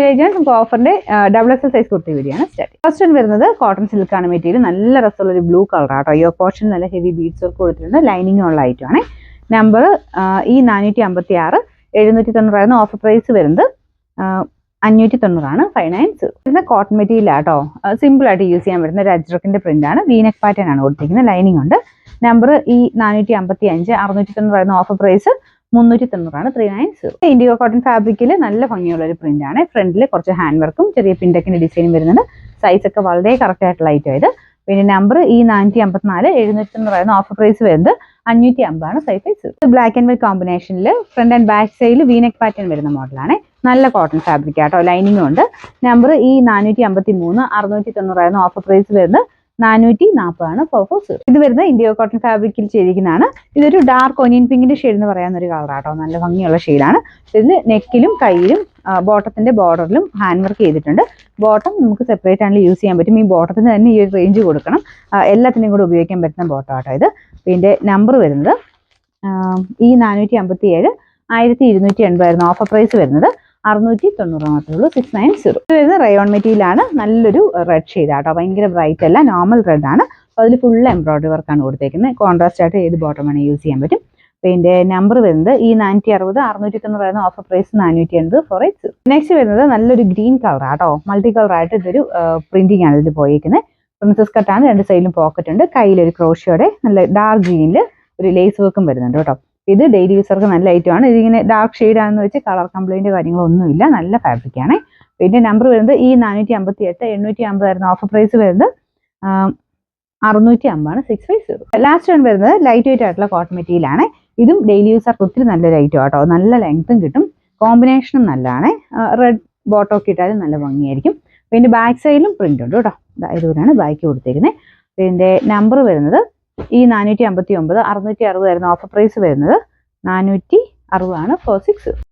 Page നമുക്ക് ഓഫറിന്റെ double XL size kurti വീഡിയോയാണ് start. First one വരുന്നത് കോട്ടൺ സിൽക്കാണ് മെറ്റീരിയൽ. നല്ല രസമുള്ള ഒരു ബ്ലൂ കളർ ആട്ടോ. യോ പോർഷൻ നല്ല ഹെവി ബീഡ്സ് വർക്ക് കൊടുത്തിട്ടുണ്ട്. ലൈനിങ് ഉള്ള ഐറ്റം ആണ്. നമ്പർ ഈ 456 790 ഓഫർ പ്രൈസ് വരുന്നത് 590 590. പിന്നെ കോട്ടൺ മെറ്റീരിയൽ ആട്ടോ. സിമ്പിൾ ആയിട്ട് യൂസ് ചെയ്യാൻ പറ്റുന്ന ഒരു അജ്രക്കിന്റെ പ്രിന്റ് ആണ്. വീനെക്ക് പാറ്റേൺ ആണ് കൊടുത്തിരിക്കുന്നത്. ലൈനിങ് ഉണ്ട്. നമ്പർ ഈ 455 690 ഓഫർ പ്രൈസ് 390 390. ഇൻഡിഗോ കോട്ടൺ ഫാബ്രിക്കിൽ നല്ല ഭംഗിയുള്ള ഒരു പ്രിന്റ് ആണ്. ഫ്രണ്ടിൽ കുറച്ച് ഹാൻഡ് വർക്കും ചെറിയ പിൻഡക്കിന്റെ ഡിസൈനും വരുന്നുണ്ട്. സൈസ് ഒക്കെ വളരെ കറക്റ്റ് ആയിട്ടുള്ള ഐറ്റം ഇത്. പിന്നെ നമ്പർ ഈ 454 790 ഓഫർ പ്രൈസ് വരുന്നത് 550 സൈസ്. ബ്ലാക്ക് ആൻഡ് വൈറ്റ് കോമ്പിനേഷനിൽ ഫ്രണ്ട് ആൻഡ് ബാക്ക് സൈഡിൽ വീനെക്ക് പാറ്റേൺ വരുന്ന മോഡലാണ്. നല്ല കോട്ടൺ ഫാബ്രിക് ആട്ടോ. ലൈനിങ്ങും ഉണ്ട്. നമ്പർ ഈ 453 690 ഓഫർ പ്രൈസ് വരുന്നത് 440 440. ഇത് വരുന്നത് ഇൻഡിഗോ കോട്ടൺ ഫാബ്രിക്കിൽ ചെയ്തിരിക്കുന്നതാണ്. ഇതൊരു ഡാർക്ക് ഒനിയൻ പിങ്കിന്റെ ഷെയ്ഡ് എന്ന് പറയുന്ന ഒരു കളർ ആട്ടോ. നല്ല ഭംഗിയുള്ള ഷെയ്ഡാണ്. ഇതിൽ നെക്കിലും കയ്യിലും ബോട്ടത്തിന്റെ ബോർഡറിലും ഹാൻഡ് വർക്ക് ചെയ്തിട്ടുണ്ട്. ബോട്ടം നമുക്ക് സെപ്പറേറ്റ് ആണെങ്കിൽ യൂസ് ചെയ്യാൻ പറ്റും. ഈ ബോട്ടത്തിന് തന്നെ ഈ ഒരു റേഞ്ച് കൊടുക്കണം. എല്ലാത്തിനും കൂടെ ഉപയോഗിക്കാൻ പറ്റുന്ന ബോട്ടം ആട്ടോ ഇത്. പിന്നെ നമ്പർ വരുന്നത് ഈ 457 1280 ഓഫർ പ്രൈസ് വരുന്നത് 690 മാത്രമേ ഉള്ളൂ 690. ഇത് വരുന്ന റയോൺ മെറ്റീരിയൽ ആണ്. നല്ലൊരു റെഡ് ഷെയ്ഡ് ആട്ടോ. ഭയങ്കര ബ്രൈറ്റ് അല്ല, നോർമൽ റെഡ് ആണ്. അപ്പോൾ അതിൽ ഫുൾ എംബ്രോയിഡറി വർക്കാണ് കൊടുത്തേക്കുന്നത്. കോൺട്രാസ്റ്റ് ആയിട്ട് ഏത് ബോട്ടം വേണേൽ യൂസ് ചെയ്യാൻ പറ്റും. പിന്നെ നമ്പർ വരുന്നത് ഈ 460 690 ഓഫർ പ്രൈസ് 480 480. നെക്സ്റ്റ് വരുന്നത് നല്ലൊരു ഗ്രീൻ കളർ ആട്ടോ. മൾട്ടി കളർ ആയിട്ട് ഇതൊരു പ്രിന്റിംഗ് ആണ് ഇതിൽ പോയിരിക്കുന്നത്. പ്രിൻസസ് കട്ടാണ്. രണ്ട് സൈഡിലും പോക്കറ്റ് ഉണ്ട്. കയ്യിലൊരു ക്രോഷ്യോടെ നല്ല ഡാർക്ക് ഗ്രീനിൽ ഒരു ലേസ് വർക്കും വരുന്നുണ്ട് കേട്ടോ. ഇത് ഡെയിലി യൂസർക്ക് നല്ല ഐറ്റം ആണ്. ഇതിങ്ങനെ ഡാർക്ക് ഷെയ്ഡ് ആണെന്ന് വെച്ച് കളർ കംപ്ലൈന്റ് കാര്യങ്ങളൊന്നുമില്ല. നല്ല ഫാബ്രിക് ആണ്. പിന്നെ നമ്പർ വരുന്നത് ഈ 458 850 ഓഫർ പ്രൈസ് വരുന്നത് 650 650. ലാസ്റ്റ് വൺ വരുന്നത് ലൈറ്റ് വെയിറ്റ് ആയിട്ടുള്ള കോട്ടൺ മെറ്റീരിയൽ ആണ്. ഇതും ഡെയിലി യൂസർക്ക് ഒത്തിരി നല്ലൊരു ഐറ്റം ആട്ടോ. നല്ല ലെങ്ത്തും കിട്ടും. കോമ്പിനേഷനും നല്ലതാണ്. റെഡ് ബോട്ടമൊക്കെ ഇട്ടാലും നല്ല ഭംഗിയായിരിക്കും. പിന്നെ ബാക്ക് സൈഡിലും പ്രിന്റ് ഉണ്ട് കേട്ടോ. ഇതുപോലെയാണ് ബാക്ക് കൊടുത്തിരിക്കുന്നത്. പിന്നെ നമ്പർ വരുന്നത് ഈ 459 660 ഓഫർ പ്രൈസ് വരുന്നത് 460 46.